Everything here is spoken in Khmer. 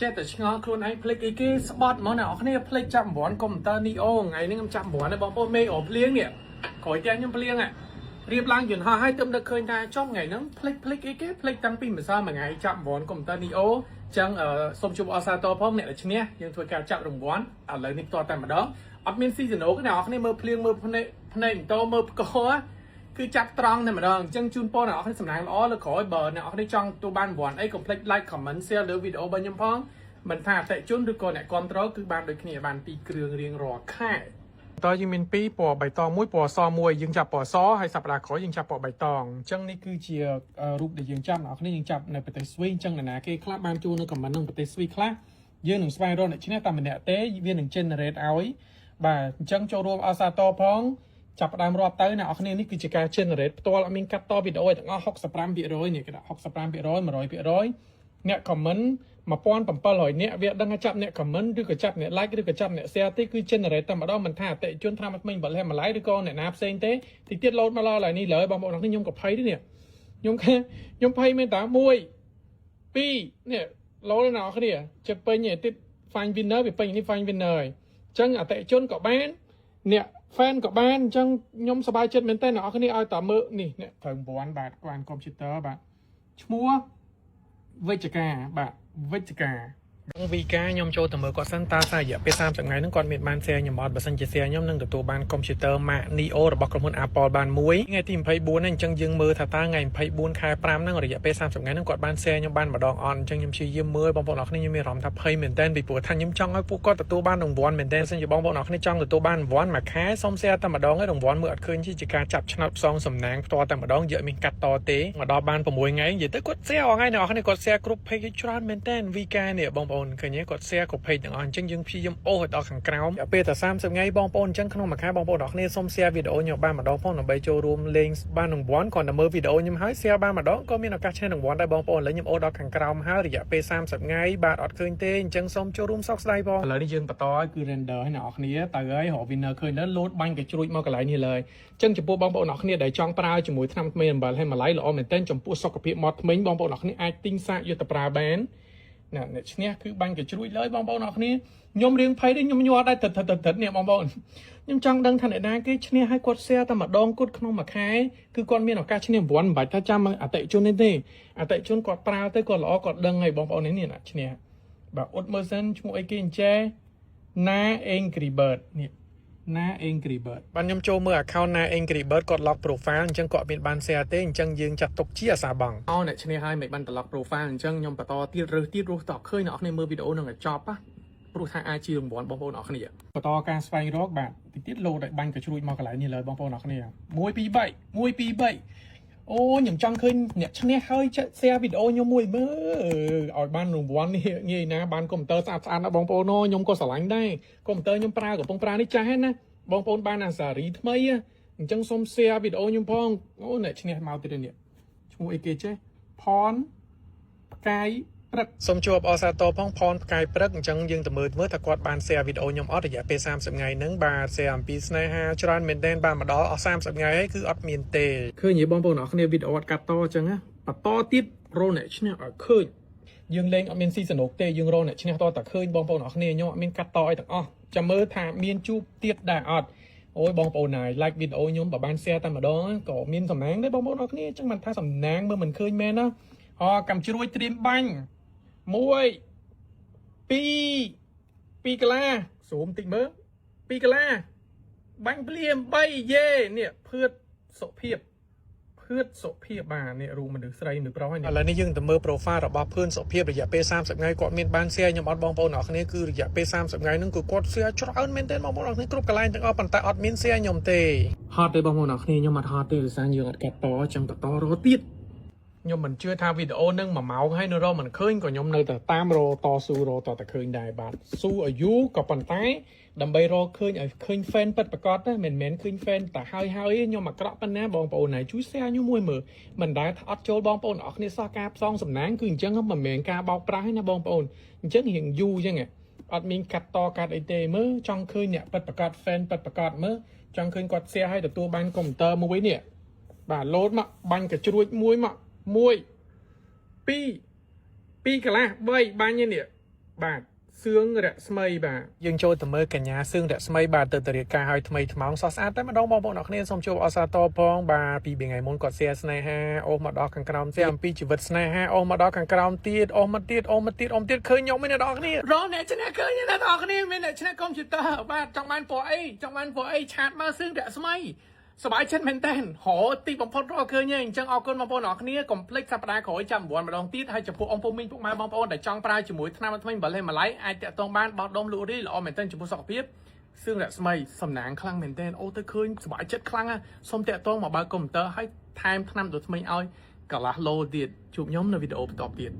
ចេះតែឆ្ងល់ខ្លួនឯងភ្លេចអីគេស្បត់ហ្មងអ្នកនរគ្នាភ្លេចចាប់9កុំព្យូទ័រនីអូថ្ងៃនេះខ្ញុំចាប់9ហើយបងប្អូនមេអូភ្លៀងនេះក្រោយតែខ្ញុំភ្លៀងរៀបឡើងយន្តហោះឲ្យទៅនឹកឃើញថាចុះថ្ងៃហ្នឹងភ្លេចអីគេភ្លេចតាំងពីម្សិលមួយថ្ងៃចាប់9កុំព្យូទ័រនីអូចឹងសូមជួបអសាទរផងអ្នកដែលឈ្នះយើងធ្វើការចាប់រង្វាន់ឥឡូវនេះផ្ទាល់តែម្ដងអត់មានស៊ីសណូទេអ្នកនរគ្នាមើលភ្លៀងមើលភ្នែកបន្តមើលផ្កគឺចាប់ត្រង់តែម្ដងអញ្ចឹងជូនពរអ្នកនរគ្នាសំណាងល្អលើក្រោយបើអ្នកនរគ្នាចង់ទទួលបានរង្វាន់អីកុំភ្លេច like comment share លើវីដេអូរបស់ខ្ញុំផងមិនថាអតិជនឬក៏អ្នកគ្រប់គ្រងគឺបានដូចគ្នាបាន2គ្រឿងរៀងរាល់ខែតើយើងមាន2ពណ៌បៃតងមួយពណ៌សមួយយើងចាប់ពណ៌សហើយសប្តាហ៍ក្រោយយើងចាប់ពណ៌បៃតងអញ្ចឹងនេះគឺជារូបដែលយើងចាប់អ្នកនរគ្នាយើងចាប់នៅប្រទេសស្វីសអញ្ចឹងណាគេខ្លះបានចូលនៅខមមិនក្នុងប្រទេសស្វីសខ្លះយើងនឹងស្វែងរកអ្នកឈ្នះតែម្នាក់ទេវានឹង generate ឲ្យបាទអញ្ចឹងចូលរួមអសាទរផងចាប់ផ្ដើមរាប់ទៅអ្នកនរគ្នានេះគឺជាការ generate ផ្ទាល់អត់មានកាត់តវីដេអូទាំងអស់ 65% នេះគេដាក់ 65% 100% អ្នក comment 1700 នាក់វាដឹងថាចាប់អ្នក comment ឬក៏ចាប់អ្នក like ឬក៏ចាប់អ្នក share ទេគឺ generate តែម្ដងមិនថាអតិជនថ្នាំថ្មីបលះម្លាយឬក៏អ្នកណាផ្សេងទេតិចទៀត load មកឡើយនេះលើបងប្អូនខ្ញុំក៏ភ័យទេនេះខ្ញុំភ័យមែនតា1 2នេះ load ណាអ្នកគ្នាជិតពេញទេទៀត find winner វាពេញនេះ find winner ហើយអញ្ចឹងអតិជនក៏បានអ្នក fan ក៏បានអញ្ចឹងខ្ញុំសប្បាយចិត្តមែនតើអ្នកគ្នាឲ្យតើមើលនេះអ្នកត្រូវ9បាទគាត់កុំព្យូទ័របាទឈ្មោះវិជ្ជការបាទវិជ្ជការវីកាខ្ញុំចូលទៅមើលគាត់សិនតើសាររយៈពេល30ថ្ងៃហ្នឹងគាត់មានបាន share ខ្ញុំអត់បើសិនជា share ខ្ញុំនឹងទទួលបានកុំព្យូទ័រ Mac Neo របស់ក្រុមហ៊ុន Apple បានមួយថ្ងៃទី24ហ្នឹងអញ្ចឹងយើងមើលថាតើថ្ងៃ24ខែ5ហ្នឹងរយៈពេល30ថ្ងៃហ្នឹងគាត់បាន share ខ្ញុំបានម្ដងអត់អញ្ចឹងខ្ញុំព្យាយាមមើលបងប្អូនអរគ្នាខ្ញុំមានអារម្មណ៍ថាភ័យមែនតើពីព្រោះថាខ្ញុំចង់ឲ្យពួកគាត់ទទួលបានរង្វាន់មែនតើសិនជាបងប្អូនអរគ្នាចង់ទទួលបានរង្វាន់មួយខែសូម share តែម្ដងឲ្យរង្វាន់មើលអត់ឃើញជាការចាប់ឆ្នោតផ្សងសំណាងផ្ទាល់តែម្ដងយកមានកាត់តទេមកដល់បាន6ថ្ងៃនិយាយទៅគាត់ share អស់ថ្ងៃអ្នកនរគ្នាគាត់ share គ្រប់ page ច្រើនមែនតើវីកានេះបងប្អូនឃើញគាត់ share គ្រប់ page ទាំងអស់អញ្ចឹងយើងព្យាយាមអូសឲ្យដល់ខាងក្រោមពេលតែ30ថ្ងៃបងប្អូនអញ្ចឹងក្នុងមួយខែបងប្អូនអរគ្នាសូម share វីដេអូខ្ញុំបានម្ដងផងដើម្បីចូលរួមលេងបានរង្វាន់គ្រាន់តែមើលវីដេអូខ្ញុំហើយ share បានម្ដងក៏មានឱកាសឈ្នះរង្វាន់ដែរបងប្អូនឥឡូវខ្ញុំអូសដល់ខាងក្រោមហើយរយៈពេល30ថ្ងៃបាទអត់ឃើញទេអញ្ចឹងសូមចូលរួមសោកស្ដាយផងឥឡូវនេះយើងបន្តឲ្យគឺ render ឲ្យអ្នកនរគ្នាទៅហើយរក winner ឃើញទៅ load បាញ់ក៏ជ្រួចមកកន្លែងនេះលើអញ្ចឹងចំពោះបងប្អូនអរគ្នាដែលចង់ប្រើជាមួយថ្នាំថ្មីអំបិលហើយម្ល៉េះល្អមែនទែនចំពោះសុខភាពមាត់ធ្មេញបងប្អូនអរគ្នាអាចទិញសាកយកទៅប្រើបានអ្នកឈ្នះគឺបាញ់ក៏ជ្រួចលើបងប្អូនអរគ្នាខ្ញុំរៀងភ័យទេខ្ញុំញ័រដែរទឹកនេះបងប្អូនខ្ញុំចង់ដឹងថាអ្នកណាគេឈ្នះឲ្យគាត់ share តែម្ដងគត់ក្នុងមួយខែគឺគាត់មានឱកាសឈ្នះរង្វាន់មិនបាច់ថាចាំអតិជនទេអតិជនគាត់ប្រើទៅគាត់ល្អគាត់ដឹងហើយបងប្អូននេះអ្នកឈ្នះបាទអ៊ុតមើលសិនឈ្មោះអីគេអញ្ចេះណា Angry Bird នេះណា Angry Bird បាទខ្ញុំចូលមើល account ណា Angry Bird គាត់ lock profile អញ្ចឹងគាត់មានបាន share ទេអញ្ចឹងយើងចាត់ទុកជាអាសាបងអ្នកឈ្នះហើយមិនបាន lock profile អញ្ចឹងខ្ញុំបន្តទៀតរើសតឃើញអ្នកនរមើលវីដេអូនឹងឲ្យចប់ព្រោះថាអាចជារង្វាន់បងប្អូនអរគ្នាបន្តការស្វែងរកបាទតិចទៀតលោតឲ្យបាញ់ក៏ជ្រួចមកកន្លែងនេះលើបងប្អូនអរគ្នា1 2 3អូខ្ញុំចង់ឃើញអ្នកឈ្នះហើយshare វីដេអូខ្ញុំមួយមើលឲ្យបានរង្វាន់នេះងាយណាបានកុំព្យូទ័រស្អាតណាបងប្អូនខ្ញុំក៏ស្រឡាញ់ដែរកុំព្យូទ័រខ្ញុំកំពុងប្រើនេះចាស់ហ្នឹងណាបងប្អូនបានអាសារីថ្មីអញ្ចឹងសូម share វីដេអូខ្ញុំផងអូអ្នកឈ្នះមកទៀតនេះឈ្មោះអីគេចេះផនផ្កាយព្រឹកសូមជួបអសាទរផងផនផ្កាយព្រឹកអញ្ចឹងយើងទៅមើលថាគាត់បាន share វីដេអូខ្ញុំអត់រយៈពេល30ថ្ងៃហ្នឹងបាទ share អំពីស្នេហាច្រើនមែនទែនបានមកដល់អស់30ថ្ងៃហើយគឺអត់មានទេឃើញទេបងប្អូនអរគ្នាវីដេអូអត់កាត់តអញ្ចឹងណាបន្តទៀតរោអ្នកឈ្នះឲ្យឃើញយើងលេងអត់មានស៊ីសនុកទេយើងរោអ្នកឈ្នះតតែឃើញបងប្អូនអរគ្នាខ្ញុំអត់មានកាត់តអីទាំងអស់ចាំមើលថាមានជួបទៀតដែរអត់អូយបងប្អូនណាយ like វីដេអូខ្ញុំបើបាន share តែម្ដងក៏មានសំណាងដែរបងប្អូនអរគ្នាអញ្ចឹងមិនថាសំណាងមើលមិនឃើញមែនណាកំជ្រួយត្រៀមបាញ់1 2 2កន្លាស៊ូមតិចមើល2កន្លាបាញ់ភ្លាម3យេនេះភឿតសុភាពបាទនេះរូបមនុស្សស្រីមនុស្សប្រុសហើយឥឡូវនេះយើងទៅមើល profile របស់ភឿនសុភាពរយៈពេល30ថ្ងៃគាត់មានបាន share ខ្ញុំអត់បងប្អូនអរគ្នាគឺរយៈពេល30ថ្ងៃហ្នឹងគឺគាត់ share ច្រើនមែនទែនបងប្អូនអរគ្នាគ្រប់កន្លែងទាំងអស់ប៉ុន្តែអត់មាន share ខ្ញុំទេហត់ទេបងប្អូនអរគ្នាខ្ញុំអត់ហត់ទេដោយសារយើងអត់កាត់តអញ្ចឹងតរទៀតខ្ញុំមិនជឿថាវីដេអូនឹង1ម៉ោងហើយនៅរកមិនឃើញក៏ខ្ញុំនៅតែតាមរកតស៊ូរកតតែឃើញដែរបាទស៊ូឲ្យយូរក៏ប៉ុន្តែដើម្បីរកឃើញឲ្យឃើញ fan ពិតប្រាកដណាមិនមែនឃើញ fan តែហើយខ្ញុំអាក្រក់ប៉ុណ្ណាបងប្អូនណាជួយ share ខ្ញុំមួយមើលមិនដែលអត់ចូលបងប្អូនអរគ្នាសោះការផ្សងសំណាងគឺអញ្ចឹងមិនមែនការបោកប្រាស់ទេណាបងប្អូនអញ្ចឹងរៀងយូរអញ្ចឹងអត់មានកាត់តកាត់អីទេមើលចង់ឃើញអ្នកពិតប្រាកដ fan ពិតប្រាកដមើលចង់ឃើញគាត់ share ឲ្យទទួលបានកុំព្យូទ័រមួយនេះបាទ load មកបាញ់ក៏ជ្រួចមួយមក1 2 2កន្លះ3បាញ់នេះ បាទសឿងរស្មីបាទយើងចូលទៅមើលកញ្ញាសឿងរស្មីបាទទៅតរៀបការឲ្យថ្មីថ្មោងសស្អាតតែម្ដងបងប្អូនអរគ្នាសូមជួបអសាទរផងបាទពីថ្ងៃមុនគាត់shareស្នេហាអូសមកដល់ខាងក្រោម share អំពីជីវិតស្នេហាអូសមកដល់ខាងក្រោមទៀតអូសមកទៀតអូសមកទៀតអូសទៀតឃើញខ្ញុំមានអ្នកនរគ្នារងអ្នកឆ្នះឃើញអ្នកនរគ្នាមានអ្នកឆ្នះកុំព្យូទ័របាទចង់បានពណ៌អីចង់បានពណ៌អីឆាតមកសឿងរស្មីសบายចិត្តមែនតើទីបំផុតរកឃើញអញ្ចឹងអរគុណបងប្អូនអរគ្នាកុំភ្លេចសប្តាហ៍ក្រោយចាំ9ម្ដងទៀតហើយចំពោះអង្គពុំមីងពុកម៉ែបងប្អូនដែលចង់ប្រើជាមួយថ្នាំថ្មីអំបិលហេម៉ាឡៃអាចតាក់ទងបានបោះដុំលក់រីល្អមែនតើចំពោះសុខភាពសឿងរស្មីសំណាងខ្លាំងមែនតើអូទៅឃើញសบายចិត្តខ្លាំងណាស់សូមតាក់ទងមកបើកុំព្យូទ័រហើយថែមថ្នាំដូចថ្មីឲ្យកន្លះឡូទៀតជួបខ្ញុំនៅវីដេអូបន្តទៀត